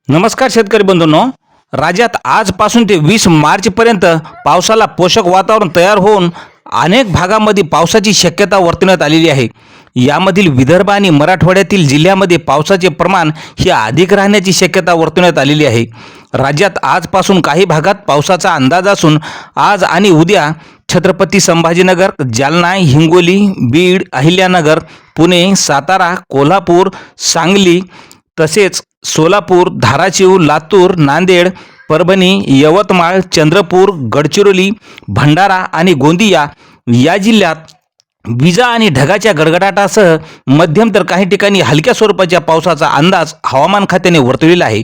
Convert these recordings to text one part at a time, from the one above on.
नमस्कार शेतकरी बंधूंनो, राज्यात आजपासून ते 20 मार्चपर्यंत पावसाला पोषक वातावरण तयार होऊन अनेक भागांमध्ये पावसाची शक्यता वर्तवण्यात आलेली आहे. यामधील विदर्भ आणि मराठवाड्यातील जिल्ह्यामध्ये पावसाचे प्रमाण हे अधिक राहण्याची शक्यता वर्तवण्यात आलेली आहे. राज्यात आजपासून काही भागात पावसाचा अंदाज असून आज आणि उद्या छत्रपती संभाजीनगर, जालना, हिंगोली, बीड, अहिल्यानगर, पुणे, सातारा, कोल्हापूर, सांगली तसेच सोलापूर, धाराशिव, लातूर, नांदेड, परभणी, यवतमाळ, चंद्रपूर, गडचिरोली, भंडारा आणि गोंदिया या जिल्ह्यात विजा आणि ढगाच्या गडगडाटासह मध्यम तर काही ठिकाणी हलक्या स्वरूपाच्या पावसाचा अंदाज हवामान खात्याने वर्तवलेला आहे.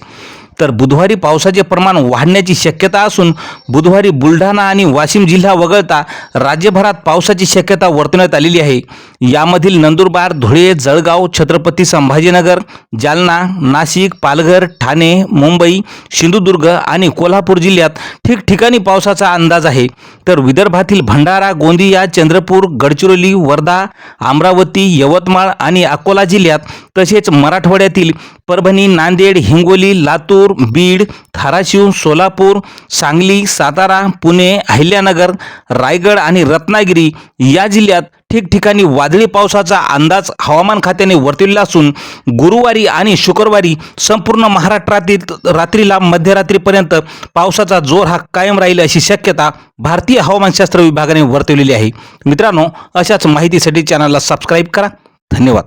तर बुधवारी पावसाचे प्रमाण वाढण्याची शक्यता असून बुधवारी बुलढाणा आणि वाशिम जिल्हा वगळता राज्यभरात पावसाची शक्यता वर्तवण्यात आलेली आहे. यामधील नंदुरबार, धुळे, जळगाव, छत्रपती संभाजीनगर, जालना, नाशिक, पालघर, ठाणे, मुंबई, सिंधुदुर्ग आणि कोल्हापूर जिल्ह्यात ठिकठिकाणी पावसाचा अंदाज आहे. तर विदर्भातील भंडारा, गोंदिया, चंद्रपूर, गडचिरोली, वर्धा, अमरावती, यवतमाळ आणि अकोला जिल्ह्यात तसेच मराठवाड्यातील परभणी, नांदेड, हिंगोली, लातूर, बीड, धाराशिव, सोलापूर, सांगली, सातारा, पुणे, अहिल्यानगर, रायगड आणि रत्नागिरी या जिल्ह्यात ठिकठिकाणी वादळी पावसाचा अंदाज हवामान खात्याने वर्तवलेला असून गुरुवारी आणि शुक्रवारी संपूर्ण महाराष्ट्रातील रात्रीला मध्यरात्रीपर्यंत पावसाचा जोर हा कायम राहील अशी शक्यता भारतीय हवामानशास्त्र विभागाने वर्तवलेली आहे. मित्रांनो, अशाच माहितीसाठी चॅनलला सबस्क्राईब करा. धन्यवाद.